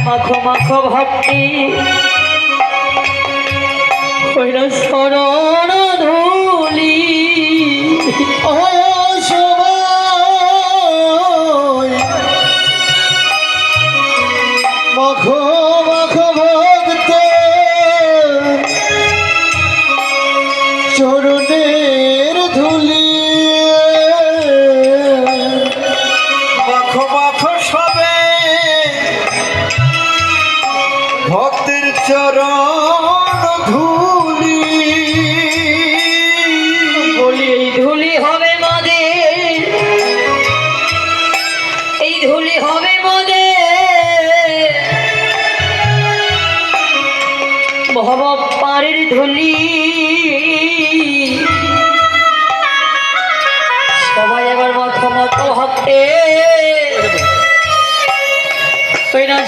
মাখো মাখো ভক্তি হইল শরণ ধুলি ও সবাই মাখো মাখো ভক্ত চরণের ধুলি মাখো মাখো সবে ভক্তের চরণ ধুলি বলি এই ধুলি হবে মোদের এই ধুলি হবে মোদের ভব পারের ধুলি সবাই এবার মাখো মাখো ভক্তে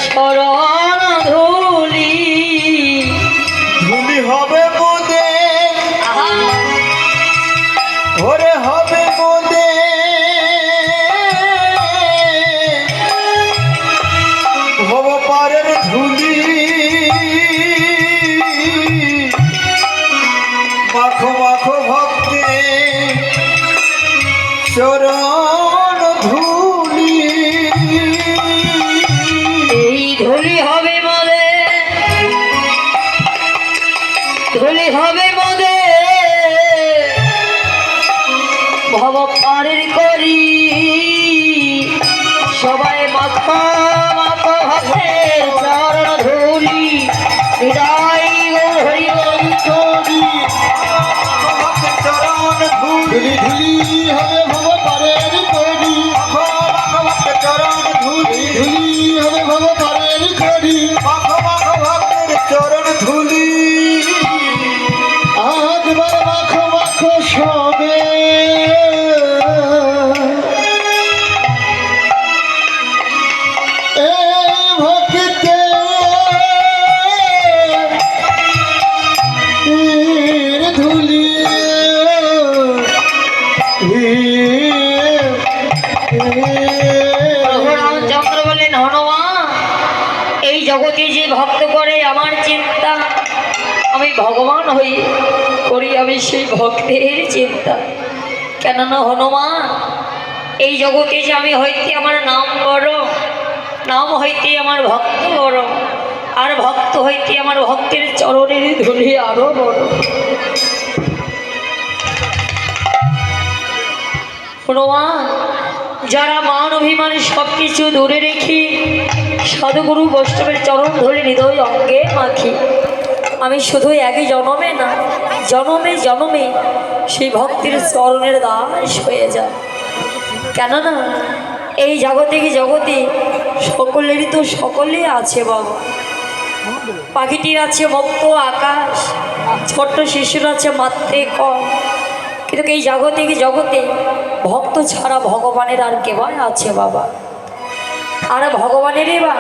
শরণ ধুলি ধুলি হবে মোদে ওরে হবে মোদে ভব পারের ধুলি মাখো মাখো ভক্তে চরণ ধুলি এই ধুলি হবে মদে ধুলি হবে মদে ভব পারের করি সবাই মাখা মাখা হবে চরণ ধুলি হৃদয় হরি বলি ভক্তের চরণ ধুলি ধুলি ধুলি হবে ভব পারের করি মাখো মাখো ভক্তের চরণ ধুলি ধুলি হবে ভব পারের করি মাখো মাখো ভক্তের চরণ ধুলি আজবার মাখো মাখো সবে এই ভক্তে ধুলি প্রভু রামচন্দ্র বললেন হনুমান এই জগতে যে ভক্ত করে আমার চিন্তা আমি ভগবান হই করি আমি সেই ভক্তের চিন্তা কেননা হনুমান এই জগতে যে আমি হইতে আমার নাম বড় নাম হইতে আমার ভক্ত বড় আর ভক্ত হইতে আমার ভক্তের চরণের ধুলি আরো বড় হনুমান যারা মান অভিমান সব কিছু দূরে রেখে সাধুগুরু বৈষ্ণবের চরণ ধরে হৃদয় অঙ্গে মাখি আমি শুধু একই জনমে না জনমে জনমে সেই ভক্তির চরণের দাস হয়ে যায় কেননা এই জগতে সকলেরই তো সকলেই আছে বাবা পাখিটির আছে মুক্ত আকাশ ছোট্ট শিশুর আছে মাত্রে কম কিন্তু এই জগতে ভক্ত ছাড়া ভগবানের আর কেবল আছে বাবা আর ভগবানেরই বা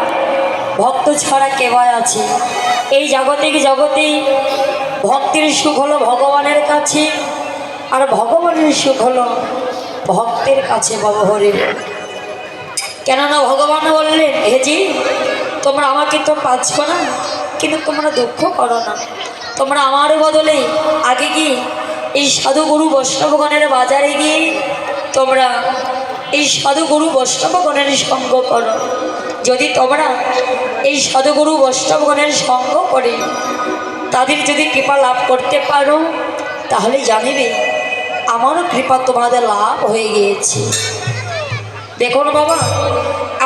ভক্ত ছাড়া কেবল আছে এই জগতে ভক্তির সুখ হলো ভগবানের কাছে আর ভগবানের সুখ হলো ভক্তের কাছে বাবা হরি কেননা ভগবান বললেন হেজি তোমরা আমাকে তো পাচ্ছ না কিন্তু তোমরা দুঃখ করো না তোমরা আমার বদলে আগে গিয়ে এই সাধুগুরু বৈষ্ণবগণের বাজারে গিয়ে তোমরা এই সাধুগুরু বৈষ্ণবগণের সঙ্গ করো যদি তোমরা এই সাধুগুরু বৈষ্ণবগণের সঙ্গ করে তাদের যদি কৃপা লাভ করতে পারো তাহলে জানিবে আমারও কৃপা তোমাদের লাভ হয়ে গিয়েছে দেখুন বাবা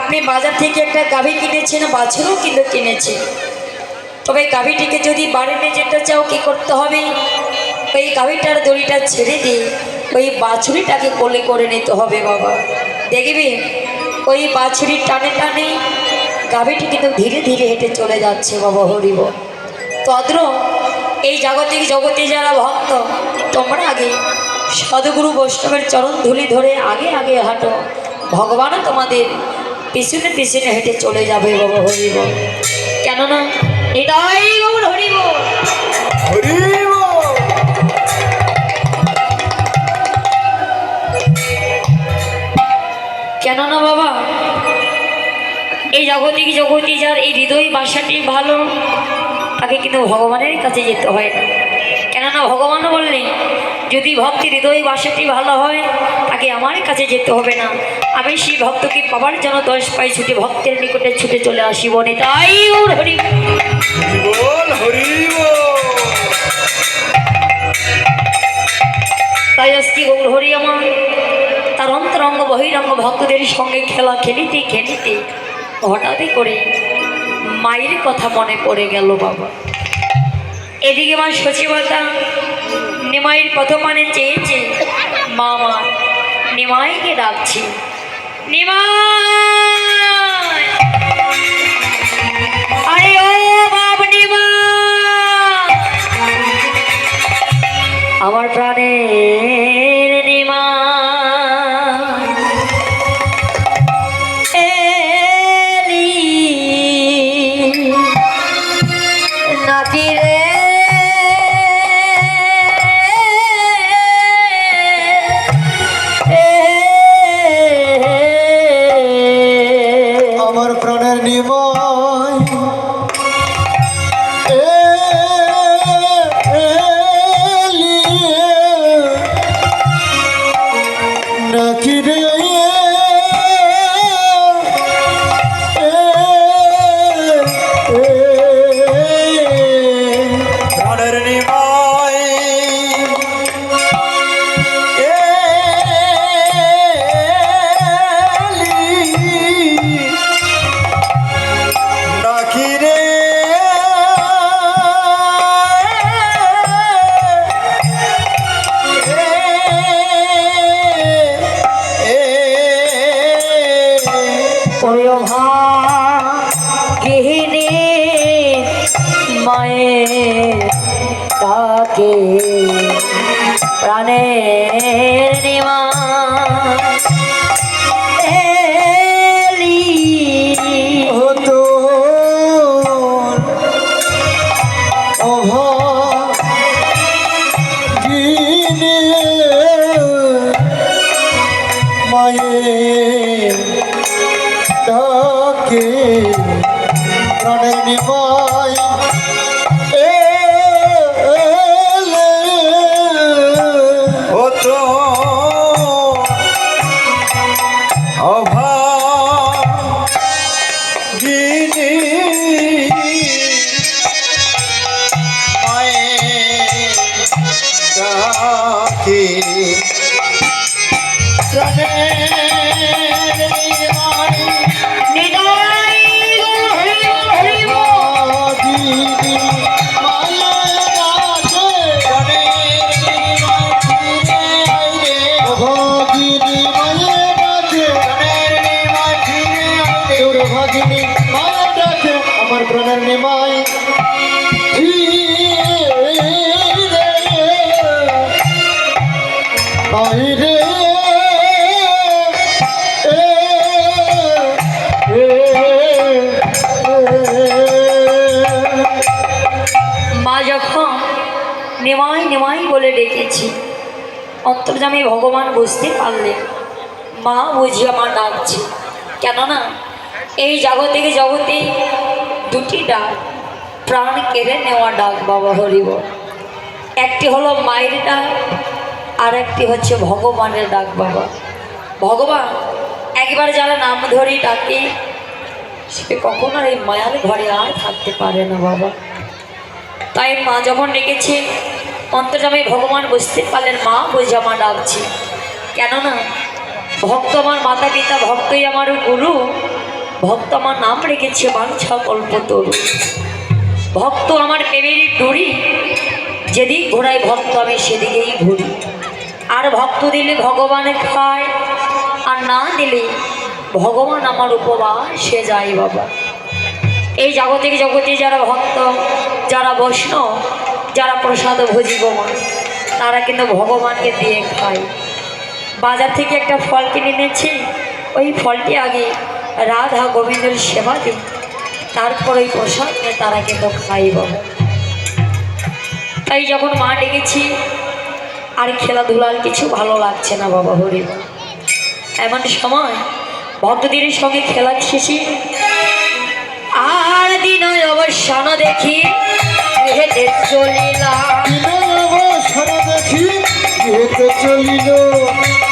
আপনি বাজার থেকে একটা গাভী কিনেছেন বাছুরও কিন্তু কিনেছেন তবে গাভীটিকে যদি বাড়ি নিয়ে যেতে চাও কী করতে হবে ওই গাভীটার দড়িটা ছেড়ে দিয়ে ওই বাছুরিটাকে কোলে করে নিতে হবে বাবা দেখবি ওই বাছুরির টানে টানে গাভীটি কিন্তু ধীরে ধীরে হেঁটে চলে যাচ্ছে বাবা হরিব তদ্র এই জগতে যারা ভক্ত তোমরা আগে সাধুগুরু বৈষ্ণবের চরণ ধুলি ধরে আগে আগে হাঁটো ভগবানও তোমাদের পিছনে পিছনে হেঁটে চলে যাবে বাবা হরিব কেননা এটাই গৌর হরিব হরিব কেননা বাবা এই জাগতিক জগতি যার এই হৃদয় বাসাটি ভালো, তাকে কিন্তু ভগবানের কাছে যেতে হয় না। কেননা ভগবান বললেন, যদি ভক্তের হৃদয় বাসাটি ভালো হয়, তাকে আমার কাছে যেতে হবে না। আমি সেই ভক্তকে পাবার জন্য 10 পায়ে ছুটে ভক্তের নিকটে ছুটে চলে আসিব না। তাই ওর হরি বল হরি বল। তাই আজকে গৌর হরি আমার তার অন্তরঙ্গ বহিরঙ্গ ভক্তদের সঙ্গে খেলা খেলিতে খেলিতে হঠাৎই করে মায়ের কথা মনে পড়ে গেল বাবা। এদিকে মা সচিবতা নিমাইয়ের প্রথমানে চেয়েছে, মা মা নিমাইকে ডাকছি, নিমাই, আরে ও বাপ নিমাই, আমার প্রাণের নিমাই এলি নাকি রে, আমার প্রাণের নিমাই নাকি রে প্রাণের নিমাই নাকি রে গৃহিণী মায়ের তাকে প্রাণের নিমাই হতো অভাগিনী মায়ের ডাকে প্রাণের নিমাই হতো অভাগিনী মায়ের ডাকে প্রাণের নিমাই অভাগিনী মায়ের ডাকে অভাগিনী মায়ের ডাকে দুর্ভাগিনী মায়ের ডাকে আমার প্রাণের নিমাই রে মা যখন নিমাই নিমাই বলে ডেকেছি, অন্তর্যামী ভগবান বুঝতে পারলেন মা বুঝি আমার ডাকছে। কেননা এই জগতে জগতে দুটি ডাক, প্রাণ কেড়ে নেওয়া ডাক বাবা হরিব। একটি হলো মায়ের ডাক, আর একটি হচ্ছে ভগবানের ডাক বাবা। ভগবান একবার যারা নাম ধরে ডাকে, সে কখনো এই মায়ার ঘরে আর থাকতে পারে না বাবা। তাই মা যখন ডেকেছে, অন্তর্যামী ভগবান বুঝতে পারলেন মা বুঝে আমার ডাকছে। কেননা ভক্ত আমার মাতা পিতা, ভক্তই আমার গুরু, ভক্ত আমার নাম রেখেছে বাঞ্ছা কল্পতরু। ভক্ত আমার প্রেমের ডুরি, যেদিক ঘোরায় ভক্ত আমি সেদিকেই ঘুরি। আর ভক্ত দিলে ভগবান খায়, আর না দিলে ভগবান আমার উপবাসে যায় বাবা। এই জাগতিক জগতে যারা ভক্ত, যারা বৈষ্ণব, যারা প্রসাদ ভোজিব মা, তারা কিন্তু ভগবানকে দিয়ে খায়। বাজার থেকে একটা ফল কিনে এনেছি, ওই ফলটি আগে রাধা গোবিন্দের সেবা দিই, তারপর ওই প্রসাদ নিয়ে তারা কিন্তু খাই বাবা। তাই যখন মা ডেকেছি, আর খেলাধুলার কিছু ভালো লাগছে না বাবা হরি। এমন সময় ভক্তদের সঙ্গে খেলা শেষে অবসান দেখি হেঁটে চলিলাম। বিনয় অবসর দেখি গৃহেতে চলিল।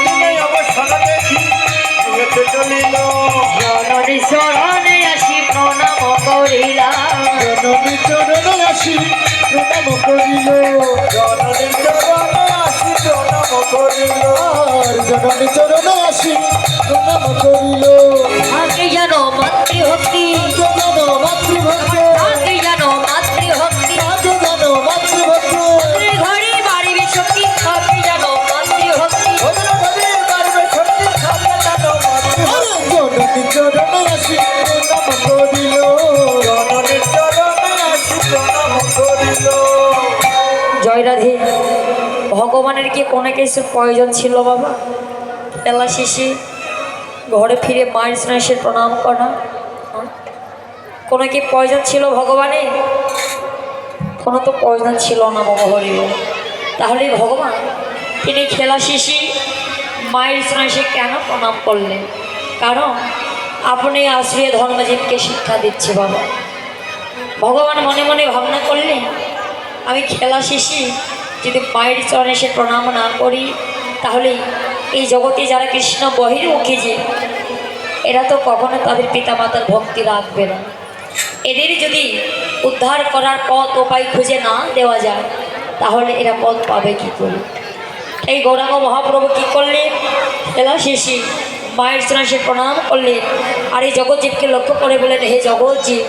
বিনয় অবসর দেখি গৃহেতে চলিল। জননী চরণে আসি প্রণাম করিলাম। জননী চরণে আসি প্রণাম করিল। জননীর চরণে আসি প্রণাম করিল। আর জননী চরণে আসি প্রণাম করিল। আগে যেন মাতৃভক্তি, যেন মাতৃভক্ত, আগে যেন মাতৃভক্তি, আগে যেন মাতৃভক্ত, ঘরে বাড়িবে শক্তি, থাকে যেন মাতৃভক্তি। ভদ্র ভদ্রের পারবে শক্তি থাকে যেন মাতৃভক্তি। জননী চরণে আসি প্রণাম করিল। জননীর চরণে আসি প্রণাম করিল। জয় রাধে। ভগবানের কি কোনো কিছুর প্রয়োজন ছিল বাবা? বেলা শেষে ঘরে ফিরে মায়ের স্নেহের প্রণাম করা কোনো কি প্রয়োজন ছিল ভগবানের? কোনো তো প্রয়োজন ছিল না বাবা হরি বল। তাহলে ভগবান তিনি খেলা শেষে মায়ের স্নেহে কেন প্রণাম করলেন? কারণ আপনি আশ্রয় ধর্মজীবকে শিক্ষা দিচ্ছে বাবা। ভগবান মনে মনে ভাবনা করলেন আমি খেলা শেষে যদি মায়ের চরণে এসে প্রণাম না করি তাহলে এই জগতে যারা কৃষ্ণ বহির্মুখী যে এরা তো কখনো তাদের পিতামাতার ভক্তি রাখবে না। এদের যদি উদ্ধার করার পথ উপায় খুঁজে না দেওয়া যায় তাহলে এরা পথ পাবে কী করে? এই গৌরাঙ্গ মহাপ্রভু কী করলেন? খেলা শেষে মায়ের চরণে এসে প্রণাম করলেন আর এই জগৎজীবকে লক্ষ্য করে বলেন হে জগৎজীব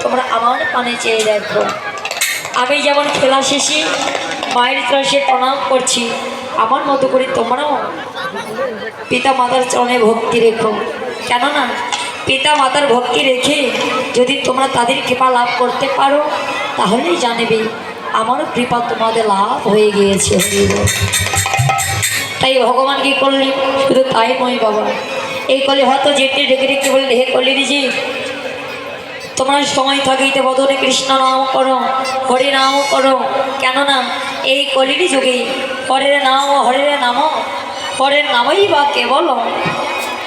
তোমরা আমার পানে চেয়ে দেখো। আমি যেমন খেলা শেষে মায়ের চরণে প্রণাম করছি আমার মতো করে তোমরাও পিতা মাতার চরণে ভক্তি রেখো। কেননা পিতা মাতার ভক্তি রেখে যদি তোমরা তাদের কৃপা লাভ করতে পারো তাহলেই জানবে আমারও কৃপা তোমাদের লাভ হয়ে গিয়েছে। তাই ভগবান কী করলেন? শুধু তাই নয় বাবা, এই কলে হয়তো যেতে ডেকে ডেকে বললেন হে কলির জি তোমরা সময় থাকিতে বদনে কৃষ্ণ নাম করো, হরি নাম করো। কেননা এই কলির যুগে হরের নাম হরের নাম হরের নামই বা কেবল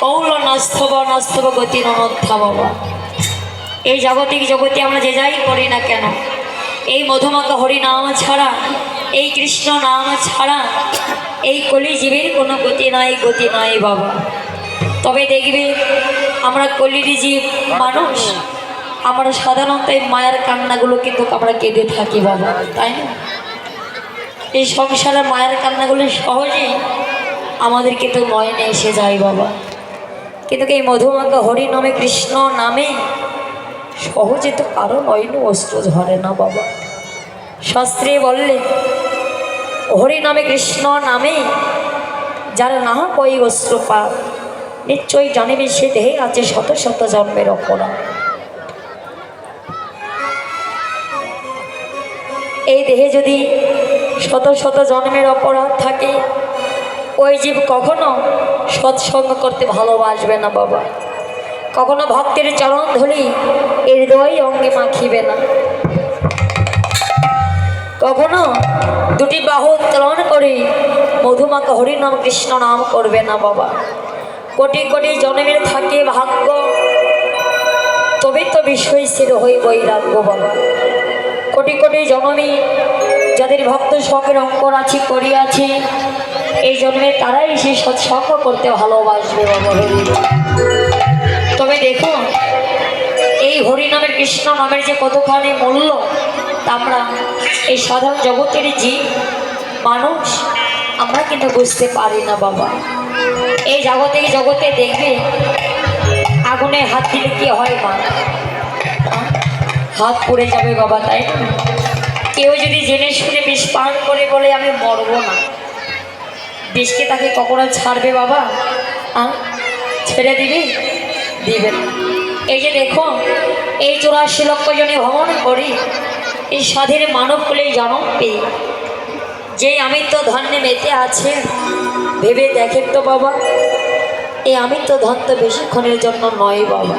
কৌল নাস্তব নাস্তব গতি অনধ্যা বাবা। এই জাগতিক জগতে আমরা যে যাই করি না কেন এই মধুমাখা হরি নাম ছাড়া এই কৃষ্ণ নাম ছাড়া এই কলি জীবের কোনো গতি নাই বাবা। তবে দেখবে আমরা কলির জীব মানুষ আমরা সাধারণত এই মায়ের কান্নাগুলো কিন্তু আমরা কেঁদে থাকি বাবা, তাই না? এই সংসারের মায়ের কান্নাগুলো সহজেই আমাদের কিন্তু নয়নে এসে যায় বাবা। কিন্তু এই মধুমাখা হরি নামে কৃষ্ণ নামে সহজে তো কারো নয়ন অস্ত্র ঝরে না বাবা। শাস্ত্রে বললে হরি নামে কৃষ্ণ নামে যার না কই অস্ত্র পা নিশ্চয়ই জানিবে সে দেহে আছে শত শত জন্মের অপরাধ। এই দেহে যদি শত শত জন্মের অপরাধ থাকে ওই জীব কখনো সৎসঙ্গ করতে ভালোবাসবে না বাবা, কখনো ভক্তের চরণ ধরি হৃদয় অঙ্গে মাখিবে না, কখনো দুটি বাহু উত্তোলন করে মধুমাখা হরি নাম কৃষ্ণ নাম করবে না বাবা। কোটি কোটি জন্মের থাকে ভাগ্য তবে তো বিষয় স্থির হইবই রাখবো বাবা। কোটি কোটি জন্মে যাদের ভক্ত শখের অঙ্করাছি করিয়াছে এই জন্মে তারাই সে সৎসঙ্গ করতে ভালোবাসবে বাবা হরি। তবে দেখুন এই হরি নামের কৃষ্ণ নামের যে কতখানি মূল্য তা আমরা এই সাধারণ জগতের জীব মানুষ আমরা কিন্তু বুঝতে পারি না বাবা। এই জগতে দেখবে আগুনে হাত দিলে কি হয় মা? হাত পুড়ে যাবে বাবা, তাই না? কেউ যদি জেনে শুনে বিষ পান করে বলে আমি মরবো না, বিষকে তাকে কখনো ছাড়বে বাবা? ছেড়ে দিবে না। এই যে দেখো এই 84 লক্ষ জনে ভ্রমণ করি এই স্বাধীন মানব বলে জন্ম পেয়ে যে আমি তো ধন্যে মেতে আছে ভেবে দেখেন তো বাবা, এই আমি তো ধন তো বেশিক্ষণের জন্য নয় বাবা।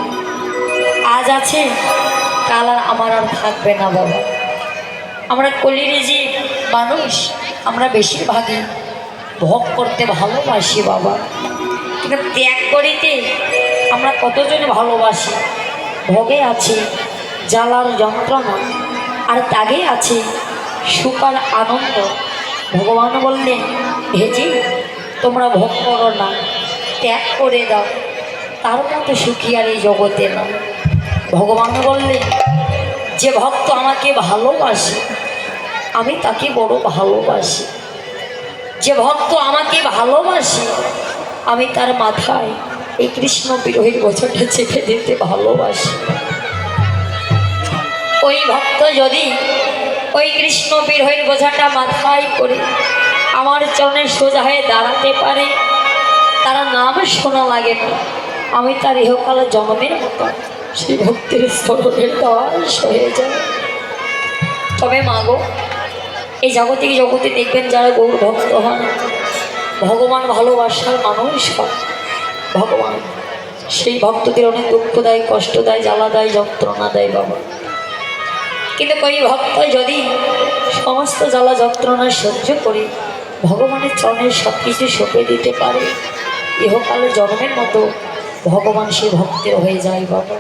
আজ আছে কাল আর আমার আর থাকবে না বাবা। আমরা কলির যে মানুষ আমরা বেশিরভাগই ভোগ করতে ভালোবাসি বাবা, কিন্তু ত্যাগ করিতে আমরা কতজন ভালোবাসি। ভোগে আছি জ্বালার যন্ত্রণা আর ত্যাগে আছে সুখ আর আনন্দ। ভগবান বললেন, হেজি তোমরা ভোগ করো না, ত্যাগ করে দাও, তার মতো সুখী আর এই জগতে না। ভগবান বললেন, যে ভক্ত আমাকে ভালোবাসে আমি তাকে বড় ভালোবাসি। যে ভক্ত আমাকে ভালোবাসে আমি তার মাথায় এই কৃষ্ণ বিরোহীর বছরটা চেপে দিতে ভালোবাসি। ওই ভক্ত যদি ওই কৃষ্ণ বিরোহীর বোঝাটা মাথায় করে আমার চরণে সোজা হয়ে দাঁড়াতে পারে, তারা নাম শোনা লাগে না, আমি তার ইহকাল জন্মের মতো সেই ভক্তির স্মরণের দাস হয়ে যায়। তবে মাগো, এই জাগতিক জগতে দেখবেন যারা গৌর ভক্ত হন, ভগবান ভালোবাসার মানুষ হয়। ভগবান সেই ভক্তদের অনেক দুঃখ দেয়, কষ্ট দেয়, জ্বালা দেয়, যন্ত্রণা দেয় বাবা। কিন্তু ওই ভক্ত যদি সমস্ত জ্বালা যন্ত্রণা সহ্য করে ভগবানের চরণে সব কিছু সঁপে দিতে পারে, ইহকালে জন্মের মতো ভগবান সেই ভক্তের হয়ে যায় বাবা।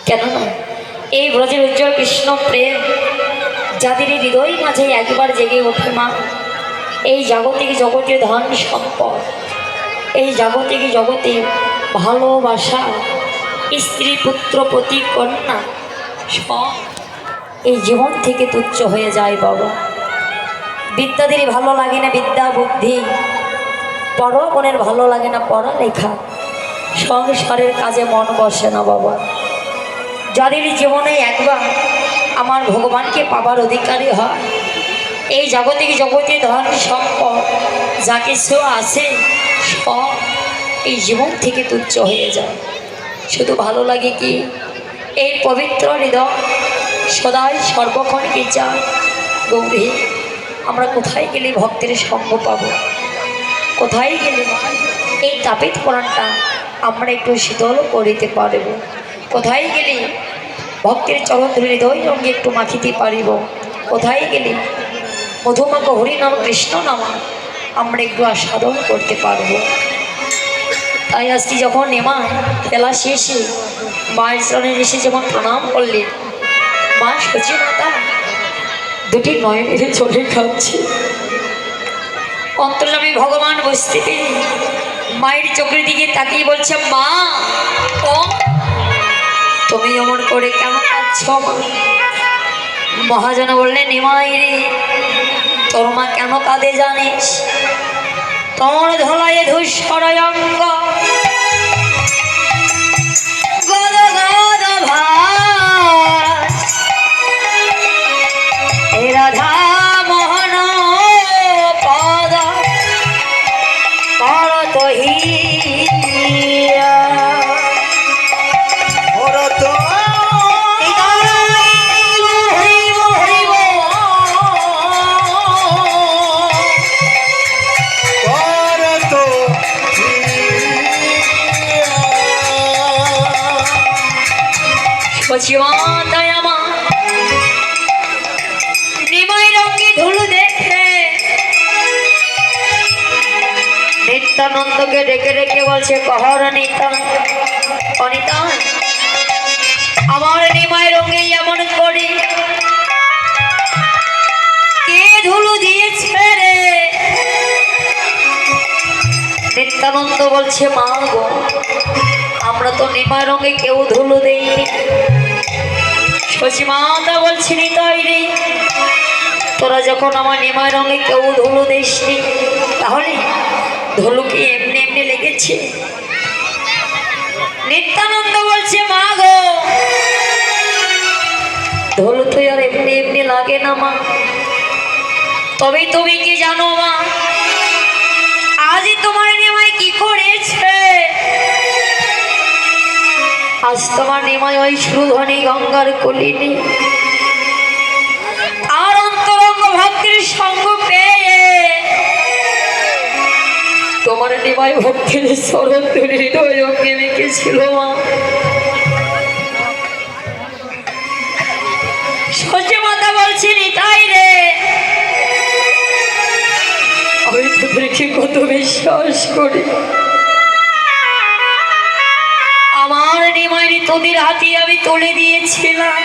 কেননা এই ব্রজের উজ্জ্বল কৃষ্ণ প্রেম যাদের হৃদয় মাঝে একবার জেগে ওঠে মা, এই জাগতিক জগতে ধন সম্পদ, এই জাগতিক জগতে ভালোবাসা, স্ত্রী পুত্র পতি কন্যা সব এই জীবন থেকে তুচ্ছ হয়ে যায় বাবা। বিদ্যাদের ভালো লাগে না বিদ্যা বুদ্ধি, পরগণের ভালো লাগে না পড়ালেখা, সংসারের কাজে মন বসে না বাবা। যাদের জীবনে একবার আমার ভগবানকে পাবার অধিকারী হয়, এই জাগতিক জগতে ধন সম্পদ যা কিছু আছে সব এই জীবন থেকে তুচ্ছ হয়ে যায়। শুধু ভালো লাগে কি এই পবিত্র হৃদয় সদাই সর্বক্ষণকে চায়, গৌরী আমরা কোথায় গেলে ভক্তের সঙ্গ পাবো, কোথায় গেলে এই তাপিত প্রাণটা আমরা একটু শীতল করিতে পারব, কোথায় গেলে ভক্তের চরণ ধরে হৃদয় রঙে একটু মাখিতে পারিব, কোথায় গেলে মধুমাখ হরিনাম কৃষ্ণ নাম আমরা একটু আস্বাদন করতে পারব। তাই আজকে যখন নেমা খেলা শেষে মায়ের চরণে এসে যখন প্রণাম করলেন, মা সচি মাতা দুটি নয়নেরে চলে খাচ্ছে। অন্তর্যামী ভগবান বসতে পেরে মায়ের চোখের দিকে তাকিয়ে বলছে, মা ও তুমি এমন করে কেন কাঁদছ মা? মহাজন বললেন, নিমাই রে তোর মা কেন কাঁদে জানিস? তোর ধলায় ধূসর অঙ্গ গদ গদ ভাস, এ রাধা মোহন পদ করত হিয়া। সচিমাতায় আমার নিমাই রঙে ধুলো দেখে নিত্যানন্দকে ডেকে ডেকে বলছে, কহর নিতান অনিতান আমার নিমাই রঙে এমন করে কে ধুলো দিয়েছে রে? নিত্যানন্দ বলছে, মা গো আমরা তো নিমাই রঙে কেউ ধুলো দেইনি। সচিমাতা বলছি, নিতাই রে তোরা যখন আমার নিমাই রঙে কেউ ধুলো দিসনি, তাহলে ধুলো কি এমনি এমনি লেগেছে? নিত্যানন্দ বলছে, মা গো ধুলো তো আর এমনি এমনি লাগে না মা। তবে তুমি কি জানো মা, আজই তোমার নিমাই কি করেছে? আজ তোমার নিমাই ওই সুধনী গঙ্গার কলিনী আর অন্তরঙ্গ ভক্তির সঙ্গ পেয়ে তোমার নিমাই ভক্তির চরণ ধরে হৃদয় রঙে মেখেছিল মা। সচে মাতা বলছি, নিতাই রে আমি তোদেরকে কত বিশ্বাস করি, আমার নিমাই তোদের হাতে আমি তুলে দিয়েছিলাম।